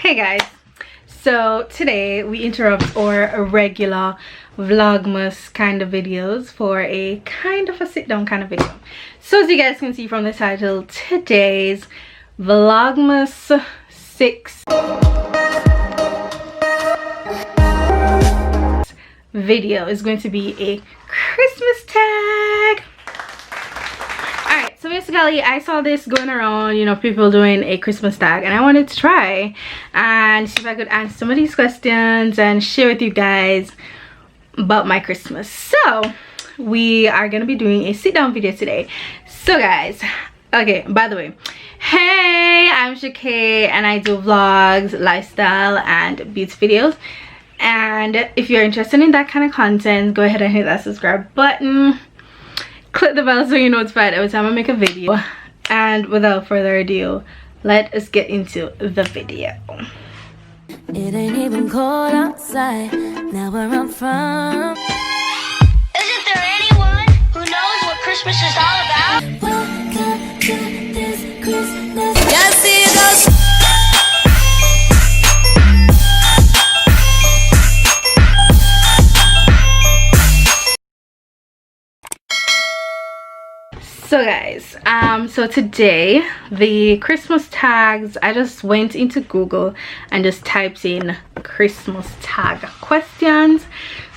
Hey guys, so today we interrupt our regular Vlogmas kind of videos for a kind of a sit down kind of video. So as you guys can see from the title, today's Vlogmas 6 video is going to be a Christmas tag. Alright, so basically I saw this going around, you know, people doing a Christmas tag, and I wanted to try and see if I could answer some of these questions and share with you guys about my Christmas. So we are gonna be doing a sit down video today. So guys, okay, by the way, hey, I'm Shakay and I do vlogs, lifestyle and beauty videos. And if you're interested in that kind of content, go ahead and hit that subscribe button, click the bell so you're notified every time I make a video. And without further ado, let us get into the video. It ain't even cold outside, now where I'm from. Isn't there anyone who knows what Christmas is all about? Welcome to this Christmas. Yeah, see it goes. So guys, so today the Christmas tags, I just went into Google and just typed in Christmas tag questions.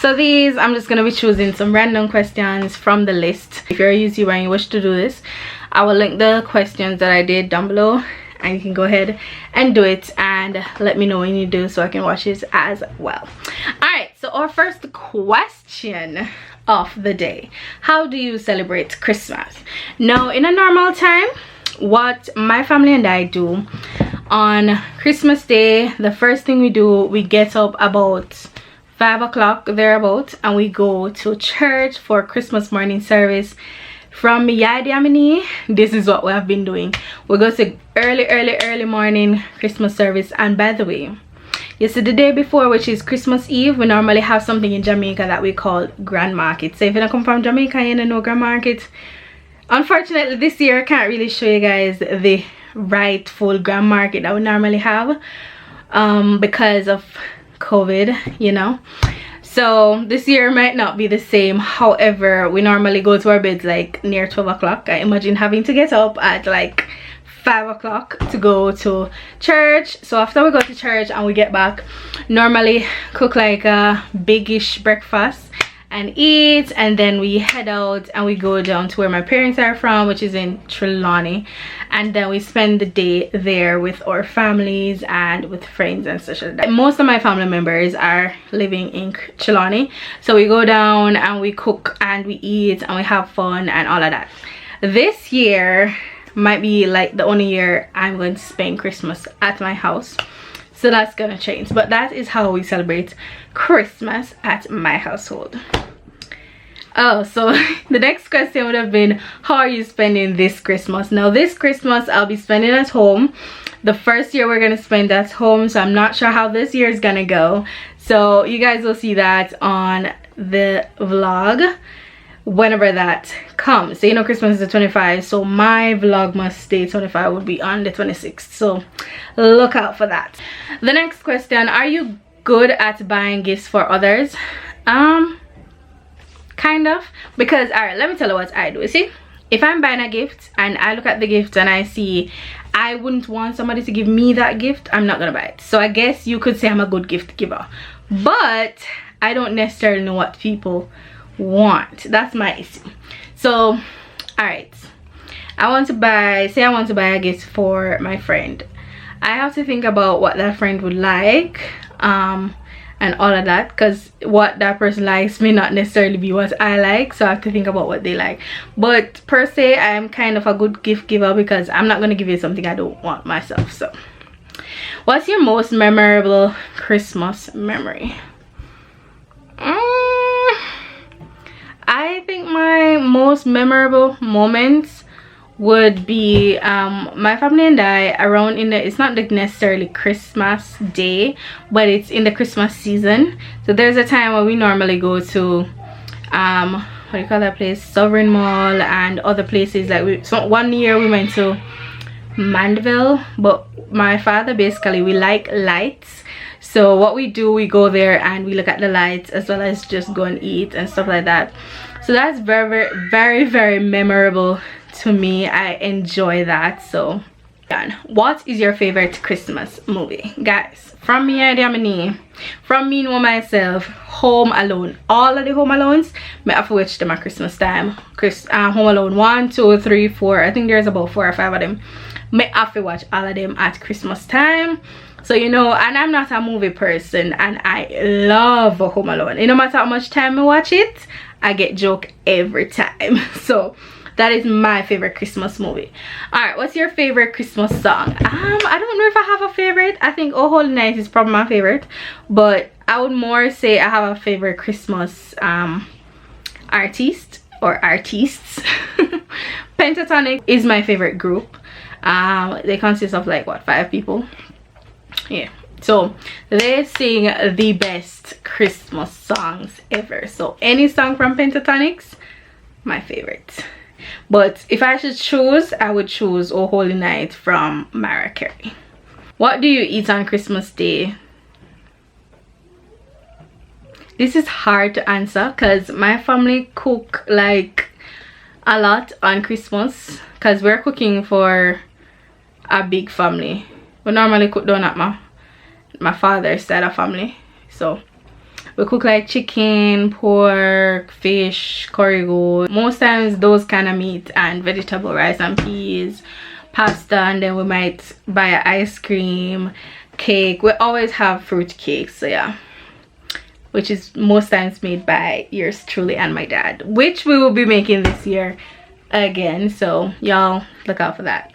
So these, I'm just gonna be choosing some random questions from the list. If you're a YouTuber and you wish to do this, I will link the questions that I did down below, and you can go ahead and do it and let me know when you do so I can watch it as well. All right, so our first question of the day: how do you celebrate Christmas? Now, in a normal time, what my family and I do on Christmas Day, the first thing we do, we get up about 5 o'clock thereabout and we go to church for Christmas morning service. From Yadiamini, this is what we have been doing. We go to early morning Christmas service. And by the way, you see, the day before, which is Christmas Eve, we normally have something in Jamaica that we call Grand Market. So if you don't come from Jamaica and you don't know Grand Market, unfortunately this year I can't really show you guys the rightful Grand Market that we normally have because of COVID, you know. So this year might not be the same. However, we normally go to our beds like near 12 o'clock. I imagine having to get up at like 5 o'clock to go to church. So after we go to church and we get back, normally cook like a big-ish breakfast and eat, and then we head out and we go down to where my parents are from, which is in Trelawney, and then we spend the day there with our families and with friends and such like that. Most of my family members are living in Trelawney, so we go down and we cook and we eat and we have fun and all of that. This year might be like the only year I'm going to spend Christmas at my house, so that's gonna change, but that is how we celebrate Christmas at my household. Oh, so the next question would have been, how are you spending this Christmas? Now this Christmas I'll be spending at home. The first year we're gonna spend at home, so I'm not sure how this year is gonna go, so you guys will see that on the vlog whenever that comes. So you know, Christmas is the 25th, so my Vlogmas day 25 would be on the 26th, so look out for that. The next question: are you good at buying gifts for others? Kind of, because all right, let me tell you what I do. You see, if I'm buying a gift and I look at the gift and I see I wouldn't want somebody to give me that gift, I'm not gonna buy it. So I guess you could say I'm a good gift giver, but I don't necessarily know what people want. That's my issue. So all right, I want to buy a gift for my friend. I have to think about what that friend would like and all of that, because what that person likes may not necessarily be what I like, so I have to think about what they like. But per se, I'm kind of a good gift giver because I'm not going to give you something I don't want myself. So what's your most memorable Christmas memory? I think my most memorable moments would be my family and I around in the, it's not like necessarily Christmas day, but it's in the Christmas season. So there's a time where we normally go to what do you call that place, Sovereign Mall and other places. Like so one year we went to Mandeville, but my father basically, we like lights. So what we do, we go there and we look at the lights as well as just go and eat and stuff like that. So that's very, very, very memorable to me. I enjoy that. So what is your favorite Christmas movie, guys? From me, from me know myself, Home Alone. All of the Home Alones, I have to watch them at Christmas time. Home Alone 1, 2, 3, 4. I think there's about 4 or 5 of them. I have to watch all of them at Christmas time. So you know, and I'm not a movie person, and I love Home Alone. No matter how much time I watch it, I get joke every time. So that is my favorite Christmas movie. All right, what's your favorite Christmas song? I don't know if I have a favorite. I think Oh Holy Night is probably my favorite, but I would more say I have a favorite Christmas artist or artists. Pentatonic is my favorite group. They consist of like what, 5 people. Yeah, so they sing the best Christmas songs ever. So any song from Pentatonics, my favorite. But if I should choose, I would choose Oh Holy Night from Mariah Carey. What do you eat on Christmas Day? This is hard to answer because my family cook like a lot on Christmas, because we're cooking for a big family. We normally cook down at my father's side of family. So we cook like chicken, pork, fish, curry goat. Most times those kind of meat and vegetable, rice and peas, pasta, and then we might buy an ice cream, cake. We always have fruit cakes, so yeah, which is most times made by yours truly and my dad, which we will be making this year again, so y'all look out for that.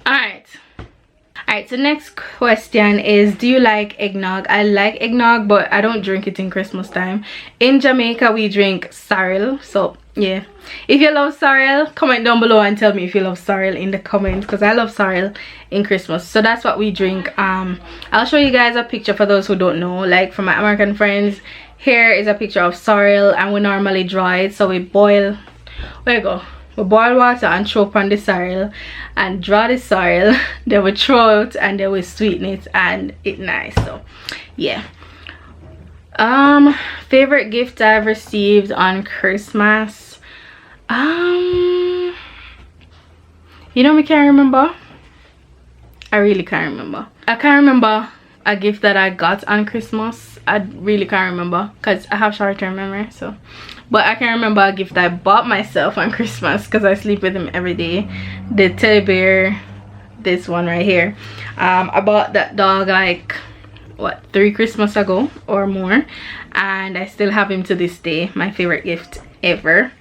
All right, so next question is, do you like eggnog? I like eggnog, but I don't drink it in Christmas time. In Jamaica we drink sorrel. So yeah, if you love sorrel, comment down below and tell me if you love sorrel in the comments, because I love sorrel in Christmas. So that's what we drink. I'll show you guys a picture for those who don't know. Like for my American friends, here is a picture of sorrel, and we normally draw it. So we boil, where you go, we boil water and throw upon the sorrel and draw the sorrel, then we throw it and then we sweeten it and it's nice. So yeah, favorite gift I've received on Christmas, you know, me can't remember. I really can't remember. I can't remember a gift that I got on Christmas. I really can't remember because I have short-term memory. So, but I can remember a gift I bought myself on Christmas because I sleep with him every day. The teddy bear, this one right here. I bought that dog like what, 3 Christmas ago or more, and I still have him to this day. My favorite gift ever.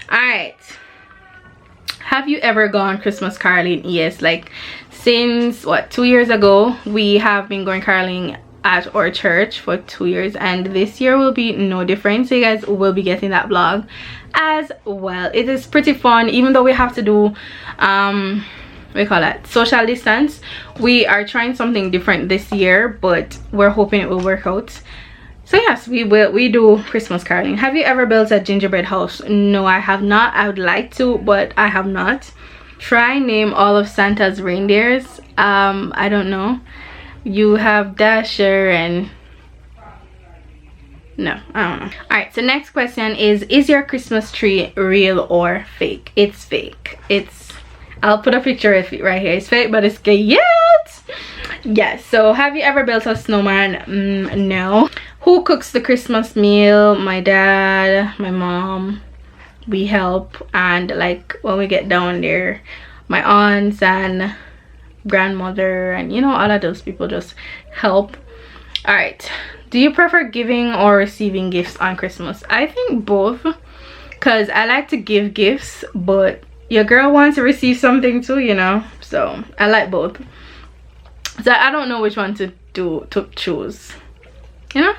All right, have you ever gone Christmas caroling? Yes, like since what, 2 years ago we have been going caroling at our church for 2 years, and this year will be no different. So you guys will be getting that vlog as well. It is pretty fun, even though we have to do we call it social distance. We are trying something different this year, but we're hoping it will work out. So yes, we do Christmas caroling. Have you ever built a gingerbread house? No, I have not. I would like to, but I have not. Try name all of Santa's reindeers. I don't know. You have Dasher and no, I don't know. All right, so next question is your Christmas tree real or fake? It's fake. I'll put a picture of it right here. It's fake, but it's cute. Yes. So have you ever built a snowman? No. Who cooks the Christmas meal? My dad, my mom. We help, and like when we get down there, my aunts and grandmother and you know, all of those people just help. All right, do you prefer giving or receiving gifts on Christmas? I think both, because I like to give gifts, but your girl wants to receive something too, you know, so I like both. So I don't know which one to choose, you know.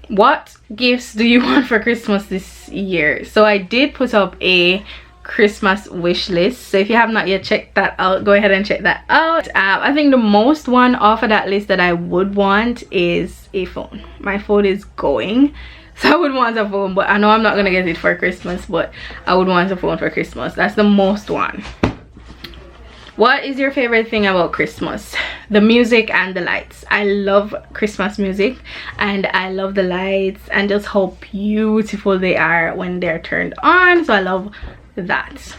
What gifts do you want for Christmas this year? So I did put up a Christmas wish list, so if you have not yet checked that out, go ahead and check that out. I think the most one off of that list that I would want is a phone. My phone is going, so I would want a phone, but I know I'm not gonna get it for Christmas, but I would want a phone for Christmas. That's the most one. What is your favorite thing about Christmas? The music and the lights. I love Christmas music and I love the lights and just how beautiful they are when they're turned on. So I love that.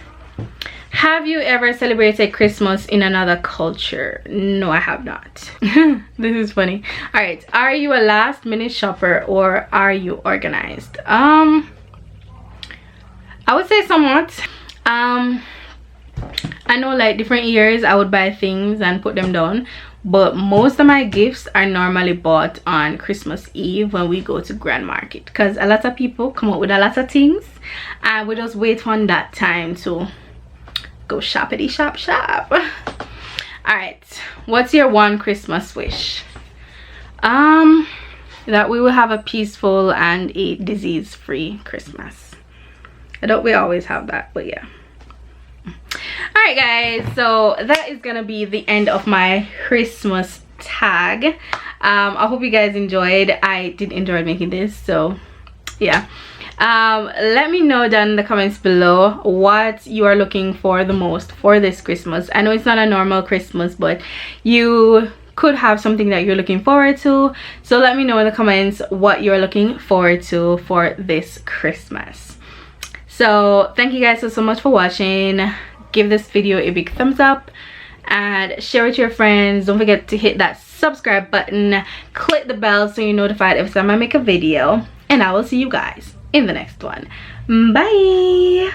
Have you ever celebrated Christmas in another culture? No, I have not. This is funny. All right, are you a last minute shopper or are you organized? I would say somewhat. I know like different years I would buy things and put them down, but most of my gifts are normally bought on Christmas Eve when we go to Grand Market, because a lot of people come up with a lot of things and we just wait on that time to go shoppity shop. All right, what's your one Christmas wish? That we will have a peaceful and a disease-free Christmas. I don't we always have that, but yeah. Alright guys, so that is gonna be the end of my Christmas tag. I hope you guys enjoyed. I did enjoy making this, so yeah. Let me know down in the comments below what you are looking for the most for this Christmas. I know it's not a normal Christmas, but you could have something that you're looking forward to, so let me know in the comments what you're looking forward to for this Christmas. So thank you guys so much for watching. Give this video a big thumbs up and share with your friends. Don't forget to hit that subscribe button, click the bell so you're notified every time I make a video, and I will see you guys in the next one. Bye.